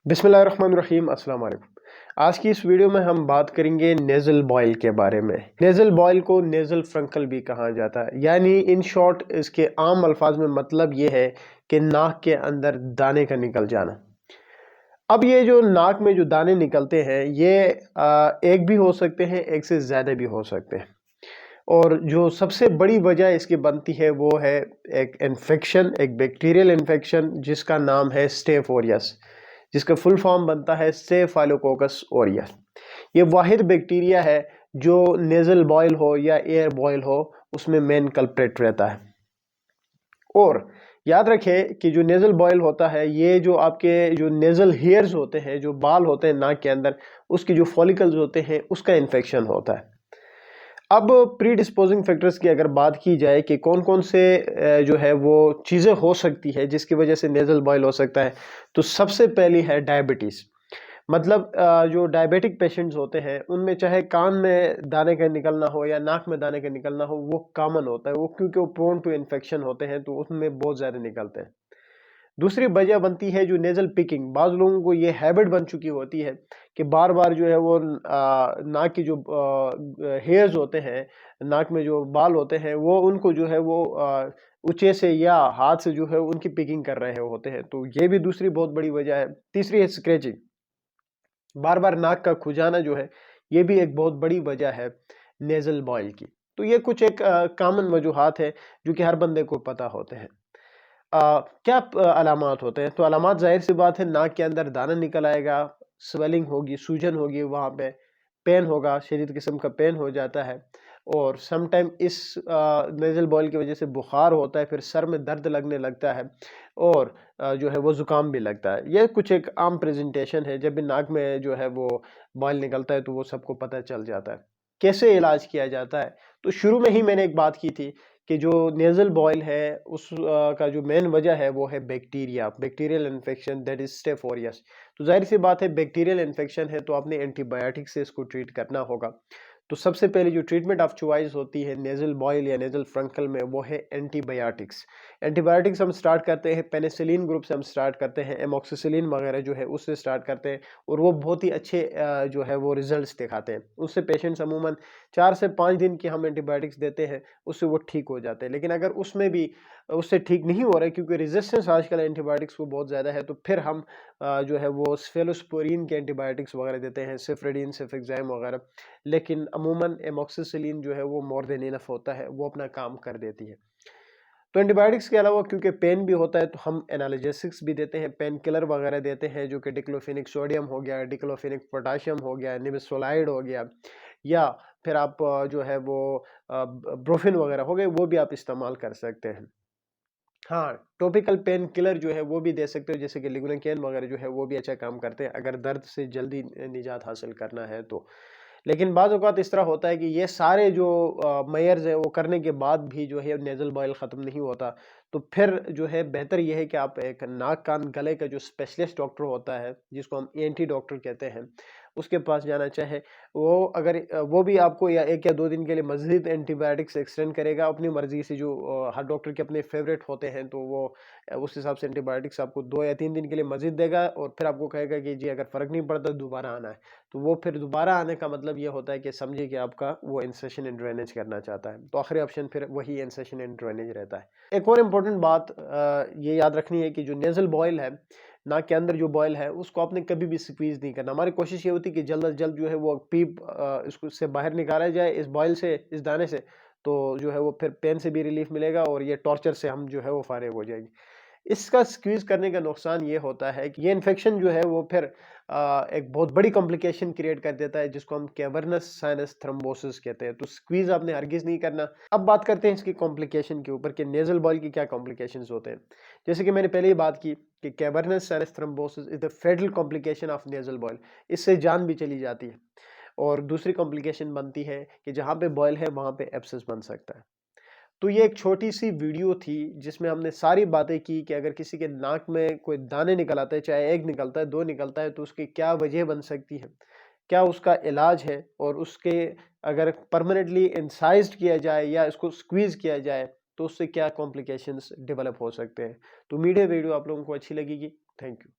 बिस्मिल्लाहिर्रहमानिर्रहीम, अस्सलाम वालेकुम। आज की इस वीडियो में हम बात करेंगे नेज़ल बॉयल के बारे में। नेज़ल बॉयल को नेज़ल फ्रंकल भी कहा जाता है, यानी इन शॉर्ट इसके आम अल्फाज में मतलब ये है कि नाक के अंदर दाने का निकल जाना। अब ये जो नाक में जो दाने निकलते हैं ये एक भी हो सकते हैं, एक से ज़्यादा भी हो सकते हैं। और जो सबसे बड़ी वजह इसकी बनती है वो है एक इन्फेक्शन, एक बैक्टीरियल इन्फेक्शन जिसका नाम है स्टेफ ऑरियस, जिसका फुल फॉर्म बनता है स्टेफाइलोकोकस ऑरियस। ये वाहिद बैक्टीरिया है जो नेजल बॉयल हो या एयर बॉयल हो उसमें मेन कल्प्रेट रहता है। और याद रखें कि जो नेजल बॉयल होता है ये जो आपके जो नेजल हेयर्स होते हैं, जो बाल होते हैं नाक के अंदर, उसकी जो फॉलिकल्स होते हैं उसका इन्फेक्शन होता है। अब प्री डिस्पोजिंग फैक्टर्स की अगर बात की जाए कि कौन कौन से जो है वो चीज़ें हो सकती है जिसकी वजह से नेजल बॉयल हो सकता है, तो सबसे पहली है डायबिटीज़। मतलब जो डायबिटिक पेशेंट्स होते हैं उनमें चाहे कान में दाने का निकलना हो या नाक में दाने का निकलना हो, वो कॉमन होता है, वो क्योंकि वो प्रोन टू इन्फेक्शन होते हैं तो उसमें बहुत ज़्यादा निकलते हैं। दूसरी वजह बनती है जो नेजल पिकिंग। बाज़ लोगों को ये हैबिट बन चुकी होती है कि बार बार जो है वो नाक की जो हेयर्स होते हैं, नाक में जो बाल होते हैं, वो उनको जो है वो ऊंचे से या हाथ से जो है उनकी पिकिंग कर रहे होते हैं, तो ये भी दूसरी बहुत बड़ी वजह है। तीसरी है स्क्रैचिंग, बार बार नाक का खुजाना जो है ये भी एक बहुत बड़ी वजह है नेजल बॉयल की। तो ये कुछ एक कॉमन वजूहात है जो कि हर बंदे को पता होते हैं। क्या अलामात होते हैं? तो अलामात जाहिर सी बात है, नाक के अंदर दाना निकल आएगा, स्वेलिंग होगी, सूजन होगी, वहाँ पे पेन होगा, शदीद किस्म का पेन हो जाता है। और समटाइम इस नेज़ल बॉयल की वजह से बुखार होता है, फिर सर में दर्द लगने लगता है और जो है वो ज़ुकाम भी लगता है। ये कुछ एक आम प्रेजेंटेशन है, जब भी नाक में जो है वो बॉयल निकलता है तो वो सबको पता चल जाता है। कैसे इलाज किया जाता है? तो शुरू में ही मैंने एक बात की थी कि जो नेज़ल बॉयल है उस का जो मेन वजह है वो है bacteria, bacterial infection, that is staph aureus. तो जाहिर सी बात है, बैक्टीरियल इन्फेक्शन है तो आपने एंटीबायोटिक से इसको ट्रीट करना होगा। तो सबसे पहले जो ट्रीटमेंट ऑफ चॉइस होती है नेज़ल बॉयल या नेज़ल फ्रंकल में वो है एंटीबायोटिक्स। एंटीबायोटिक्स हम स्टार्ट करते हैं पेनिसिलिन ग्रुप से, हम स्टार्ट करते हैं एमोक्सिसिलिन वगैरह जो है उससे स्टार्ट करते हैं, और वो बहुत ही अच्छे जो है वो रिजल्ट्स दिखाते हैं। उससे पेशेंट्स अमूमन 4 से 5 दिन की हम एंटीबायोटिक्स देते हैं, उससे वो ठीक हो जाते हैं। लेकिन अगर उसमें भी उससे ठीक नहीं हो रहा है क्योंकि रेजिस्टेंस आजकल एंटीबायोटिक्स को बहुत ज़्यादा है, तो फिर हम जो है वो स्फेलोस्पोरिन के एंटीबायोटिक्स वगैरह देते हैं, सिफ्रेडिन, सिफेक्साइम वगैरह। लेकिन अमूमन एमोक्सिसिलिन जो है वो मोर देन इनफ होता है, वो अपना काम कर देती है। तो एंटीबायोटिक्स के अलावा क्योंकि पेन भी होता है तो हम एनाल्जेसिक्स भी देते हैं, पेन किलर वगैरह देते हैं, जो कि डिक्लोफेनिक सोडियम हो गया, डिक्लोफेनिक पोटाशियम हो गया, निमेसोलाइड हो गया, या फिर आप जो है वो ब्रोफिन वगैरह हो गए, वो भी आप इस्तेमाल कर सकते हैं। हाँ, टॉपिकल पेन किलर जो है वो भी दे सकते हो, जैसे कि लिग्नोकेन वगैरह जो है वो भी अच्छा काम करते हैं अगर दर्द से जल्दी निजात हासिल करना है तो। लेकिन बाज़ औक़ात इस तरह होता है कि ये सारे जो मेयर्स हैं वो करने के बाद भी जो है नेज़ल बॉयल ख़त्म नहीं होता, तो फिर जो है बेहतर ये है कि आप एक नाक कान गले का जो स्पेशलिस्ट डॉक्टर होता है, जिसको हम ईएनटी डॉक्टर कहते हैं, उसके पास जाना चाहे। वो अगर वो भी आपको या 1 या 2 दिन के लिए मज़ीद एंटीबायोटिक्स एक्सटेंड करेगा अपनी मर्ज़ी से, जो हर डॉक्टर के अपने फ़ेवरेट होते हैं, तो वो उस हिसाब से एंटीबायोटिक्स आपको 2 या 3 दिन के लिए मज़ीद देगा और फिर आपको कहेगा कि जी अगर फ़र्क नहीं पड़ता दोबारा आना है। तो वो फिर दोबारा आने का मतलब ये होता है कि समझिए कि आपका वो इंसेशन एंड ड्रेनेज करना चाहता है, तो आखिरी ऑप्शन फिर वही इंसेशन एंड ड्रेनेज रहता है। एक और इम्पोर्टेंट बात ये याद रखनी है कि जो नेज़ल बॉयल है, नाक के अंदर जो बॉयल है, उसको आपने कभी भी स्क्वीज़ नहीं करना। हमारी कोशिश ये होती है कि जल्द से जल्द जो है वो पीप इसको से बाहर निकाला जाए इस बॉयल से, इस दाने से, तो जो है वो फिर पेन से भी रिलीफ मिलेगा और ये टॉर्चर से हम जो है वो फारिग हो जाएंगे। इसका स्क्वीज़ करने का नुकसान ये होता है कि ये इन्फेक्शन जो है वो फिर एक बहुत बड़ी कॉम्प्लिकेशन क्रिएट कर देता है, जिसको हम कैवर्नस साइनस थ्रोम्बोसिस कहते हैं। तो स्क्वीज़ आपने हरगिज़ नहीं करना। अब बात करते हैं इसकी कॉम्प्लिकेशन के ऊपर कि नेज़ल बॉयल की क्या कॉम्प्लिकेशंस होते हैं। जैसे कि मैंने पहले ही बात की कि cavernous sinus thrombosis is the fatal complication of nasal boil. इससे जान भी चली जाती है। और दूसरी कॉम्प्लिकेशन बनती है कि जहाँ पे बॉयल है वहाँ पे एब्सेस बन सकता है। तो ये एक छोटी सी वीडियो थी जिसमें हमने सारी बातें की कि अगर किसी के नाक में कोई दाने निकल आते हैं, चाहे 1 निकलता है, 2 निकलता है, तो उसकी क्या वजह बन सकती है, क्या उसका इलाज है, और उसके अगर परमानेंटली इंसाइज्ड किया जाए या इसको स्क्वीज़ किया जाए तो उससे क्या कॉम्प्लिकेशंस डेवलप हो सकते हैं। तो उम्मीद है वीडियो आप लोगों को अच्छी लगेगी। Thank you.